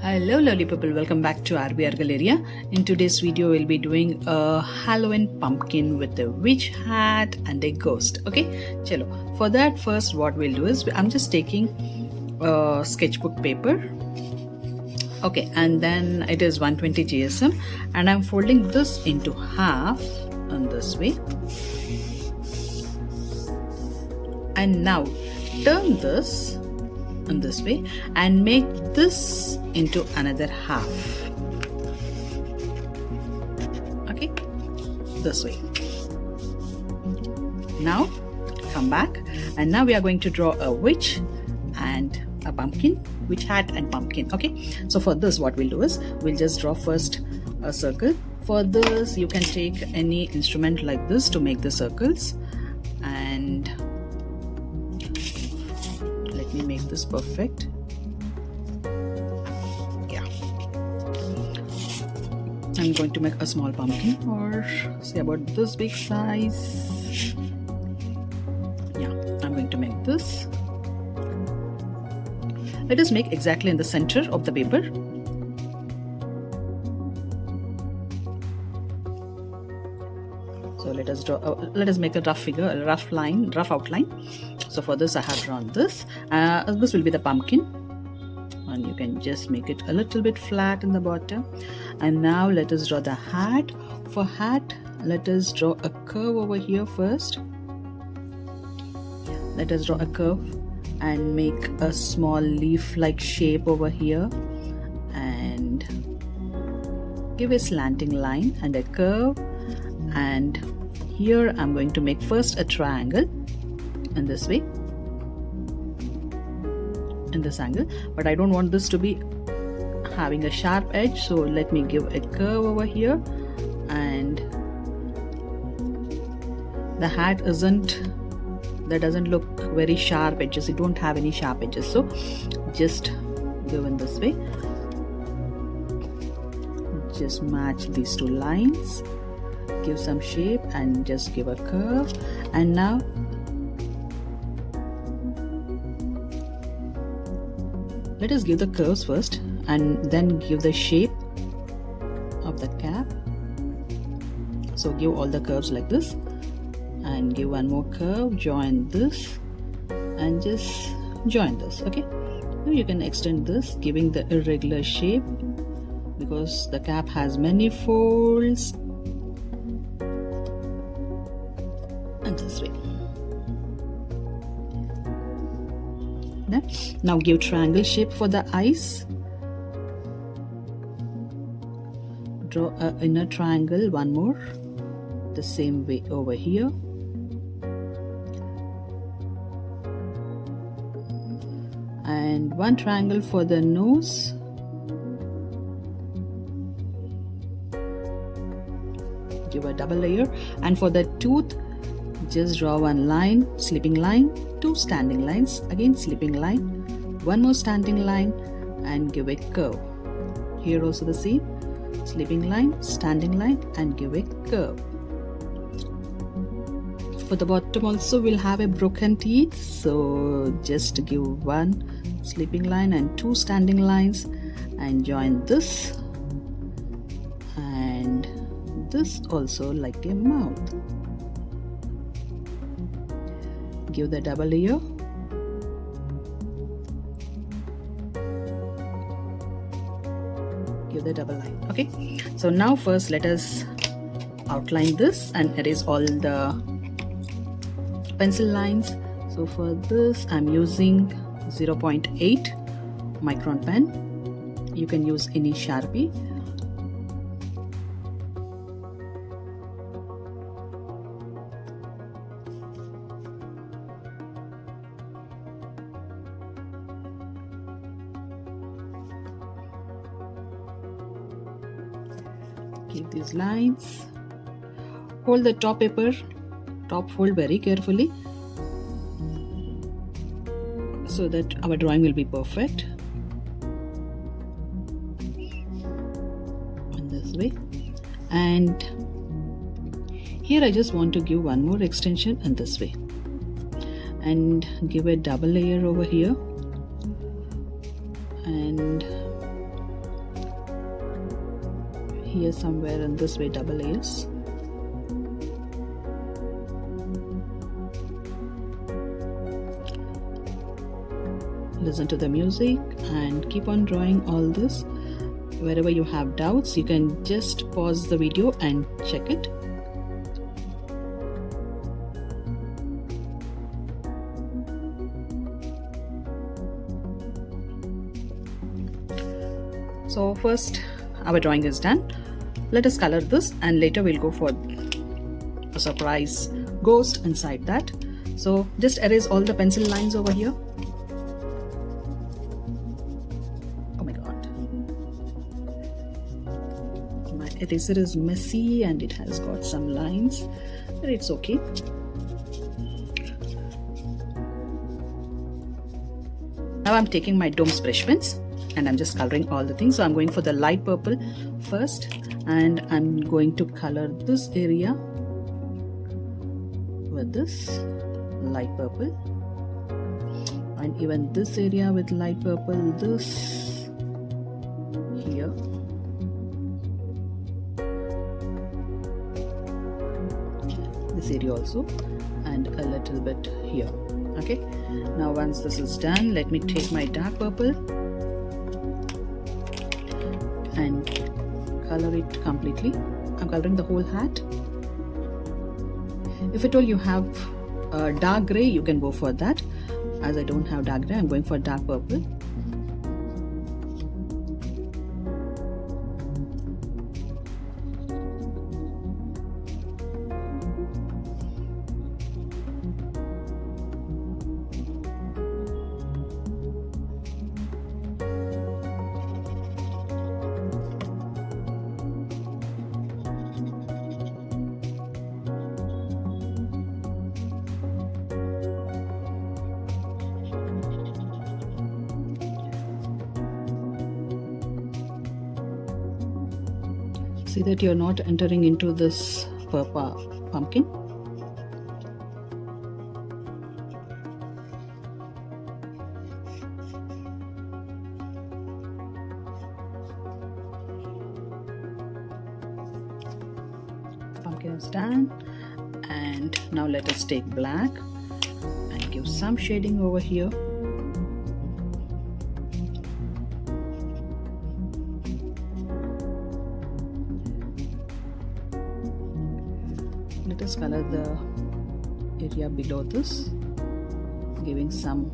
Hello lovely people, welcome back to RBR Galleria. In today's video we'll be doing a Halloween pumpkin with a witch hat and a ghost. Okay, chalo. For that, first what we'll do is I'm just taking a sketchbook paper. Okay, and then it is 120 GSM and I'm folding this into half in this way. And now turn this in this way and make this into another half. Okay, this way. Now come back, and now we are going to draw a witch and a pumpkin, witch hat and pumpkin. Okay, so for this what we'll do is we'll just draw first a circle. For this you can take any instrument like this to make the circles, and let me make this perfect. I'm going to make a small pumpkin, or say about this big size. Yeah, I'm going to make this. Let us make exactly in the center of the paper. So let us draw. Let us make a rough figure, a rough line, rough outline. So for this, I have drawn this. This will be the pumpkin. And you can just make it a little bit flat in the bottom. And now let us draw the hat. For hat, let us draw a curve over here first. Let us draw a curve and make a small leaf-like shape over here, and give a slanting line and a curve. And here I'm going to make first a triangle in this way, in this angle, but I don't want this to be having a sharp edge, so let me give a curve over here. And the hat doesn't look very sharp edges, it won't have any sharp edges, so just go in this way, just match these two lines, give some shape and just give a curve. And now let us give the curves first and then give the shape of the cap. So give all the curves like this and give one more curve, join this and just join this. Okay, now you can extend this, giving the irregular shape because the cap has many folds, and this way. Now give triangle shape for the eyes. Draw an inner triangle, one more, the same way over here. And one triangle for the nose. Give a double layer. And for the tooth, just draw one line, slipping line, two standing lines, again slipping line, one more standing line, and give a curve. Here also the same, slipping line, standing line, and give a curve. For the bottom also we'll have a broken teeth, so just give one slipping line and two standing lines and join this, and this also like a mouth. Give the double layer. Give the double line. Okay, so now first let us outline this and erase all the pencil lines. So for this I'm using 0.8 micron pen. You can use any Sharpie. Keep these lines. Hold the top paper, top fold very carefully so that our drawing will be perfect. In this way. And here I just want to give one more extension in this way. and give a double layer over here, and here somewhere in this way, double layers. Listen to the music and keep on drawing all this. Wherever you have doubts, you can just pause the video and check it. So first our drawing is done. Let us color this and later we'll go for a surprise ghost inside that. So just erase all the pencil lines over here. Oh my god, my eraser is messy and it has got some lines, but it's okay. Now I'm taking my dome's brush pens and I'm just coloring all the things. So I'm going for the light purple first and I'm going to color this area with this light purple, and even this area with light purple, this here, this area also, and a little bit here. Okay, now once this is done, let me take my dark purple and color it completely. I'm coloring the whole hat. If at all you have dark gray, you can go for that. As I don't have dark gray, I'm going for dark purple. See that you're not entering into this purple pumpkin. The pumpkin is done, and now let us take black and give some shading over here. Let us color the area below this, giving some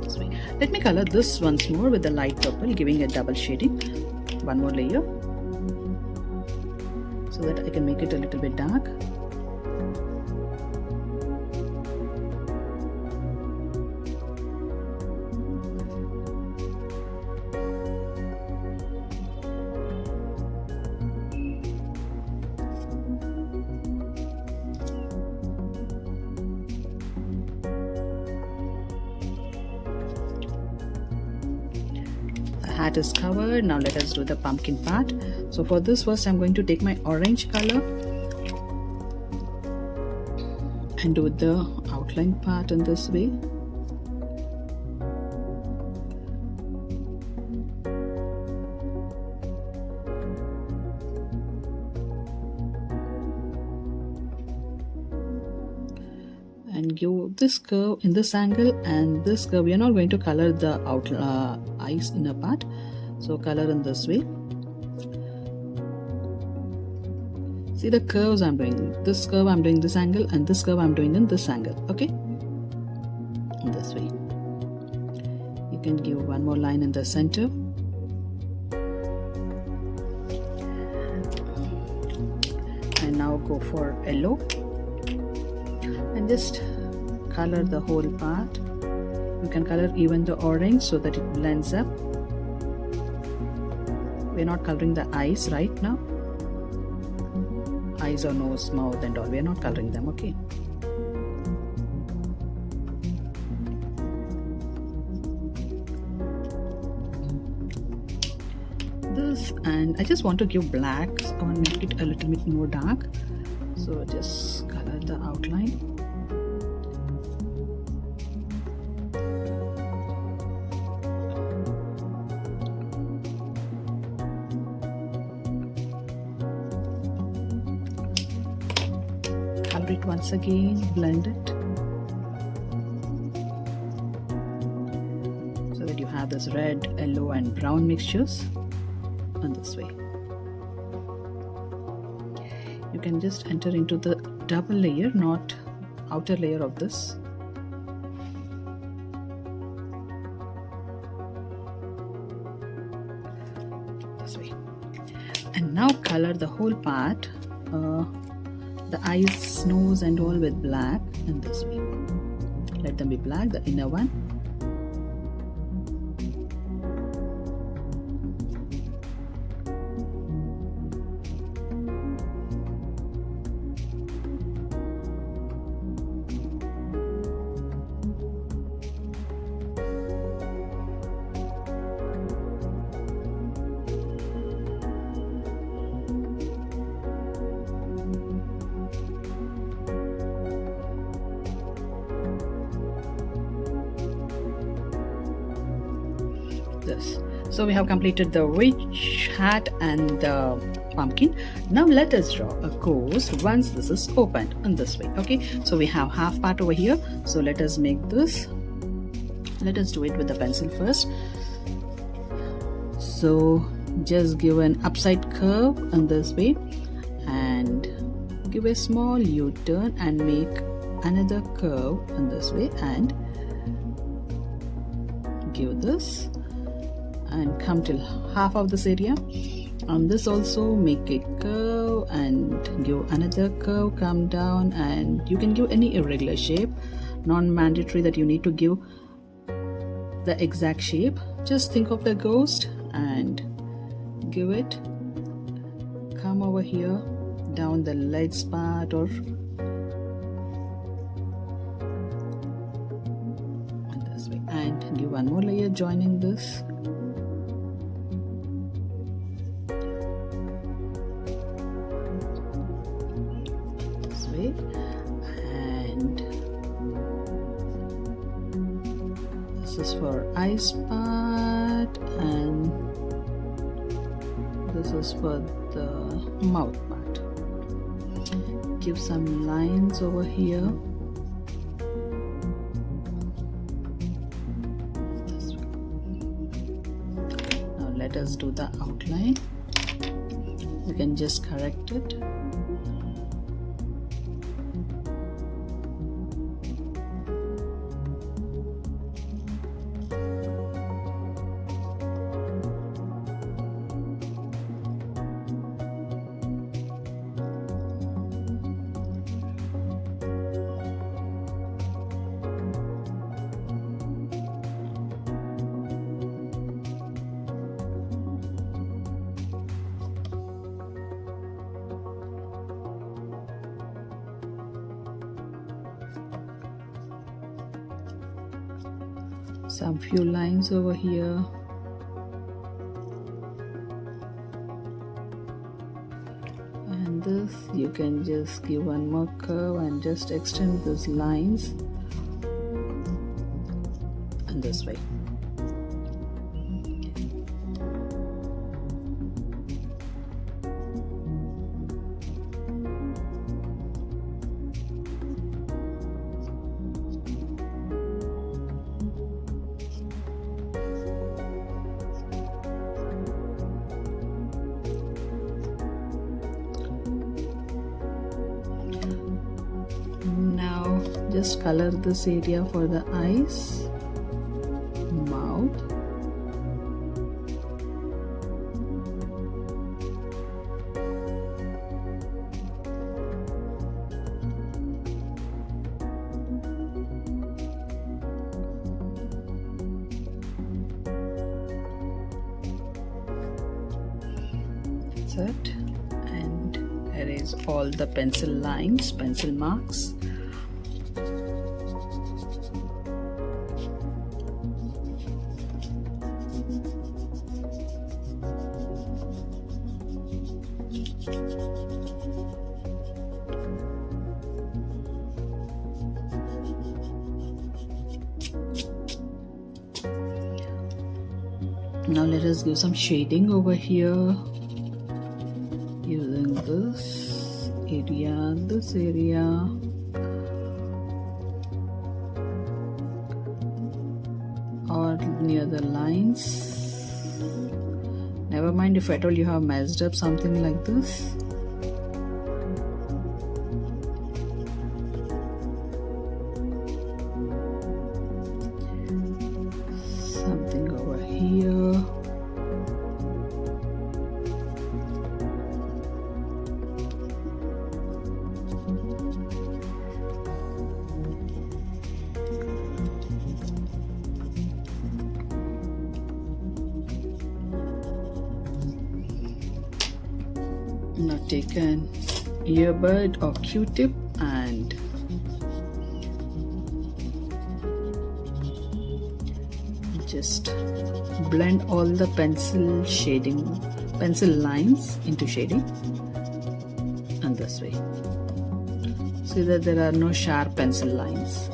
this way. Let me color this once more with the light purple, giving a double shading, one more layer, so that I can make it a little bit dark. Hat is covered. Now let us do the pumpkin part. So for this, first I'm going to take my orange color and do the outline part in this way. And give this curve in this angle and this curve. We are not going to color the eyes inner part, so color in this way. See the curves I'm doing. This curve I'm doing this angle, and this curve I'm doing in this angle. Okay, in this way. You can give one more line in the center. And now go for yellow. And just color the whole part. You can color even the orange so that it blends up. We're not coloring the eyes right now. Eyes or nose, mouth and all. We're not coloring them, okay? This, and I just want to give black or make it a little bit more dark. So just color the outline. it once again, blend it so that you have this red, yellow and brown mixtures on this way. You can just enter into the double layer, not outer layer of this. This way. And now color the whole part, the eyes, nose and all with black in this way. Let them be black, the inner one. This. So we have completed the witch hat and the pumpkin. Now let us draw a ghost once this is opened in this way. Okay, so we have half part over here, so let us make this. Let us do it with the pencil first. So just give an upside curve in this way and give a small U-turn and make another curve in this way and give this and come till half of this area. On this also make a curve and give another curve, come down, and you can give any irregular shape, non-mandatory that you need to give the exact shape. Just think of the ghost and give it. Come over here down the legs part or this way and give one more layer joining this. And this is for eyes part and this is for the mouth part. Give some lines over here. This way. Now let us do the outline. You can just correct it. Some few lines over here. And this you can just give one more curve and just extend these lines in this way. Now just color this area for the eyes, mouth, that's it, and erase all the pencil lines, pencil marks. Now let us give some shading over here using this this area. Or near the lines. Never mind if at all you have messed up something like this. Something over here. Now take an earbud or Q-tip and just blend all the pencil lines into shading, and this way. See that there are no sharp pencil lines.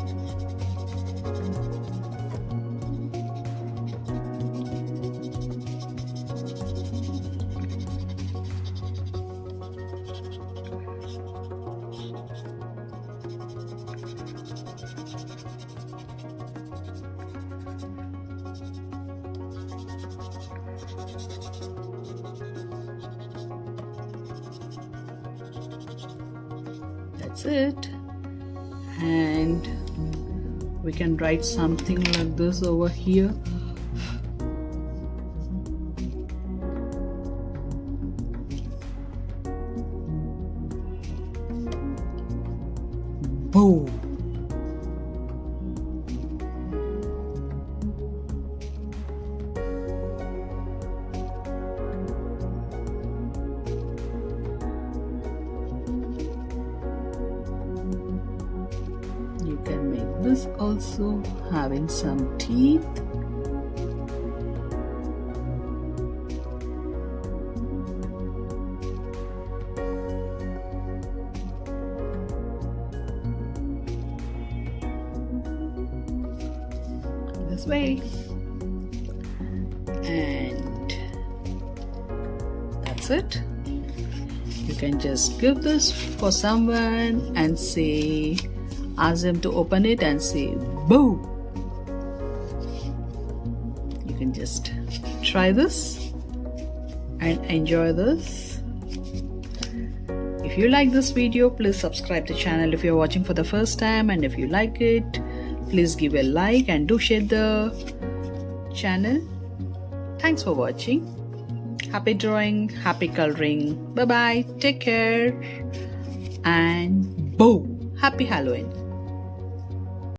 That's it. And we can write something like this over here. Boom. You can make this also having some teeth. This way. And that's it. You can just give this for someone and say, ask them to open it and say boo. You can just try this and enjoy this. If you like this video, please subscribe to the channel if you're watching for the first time, and if you like it, please give a like and do share the channel. Thanks for watching. Happy drawing, happy coloring. Bye bye, take care, and boo, happy Halloween.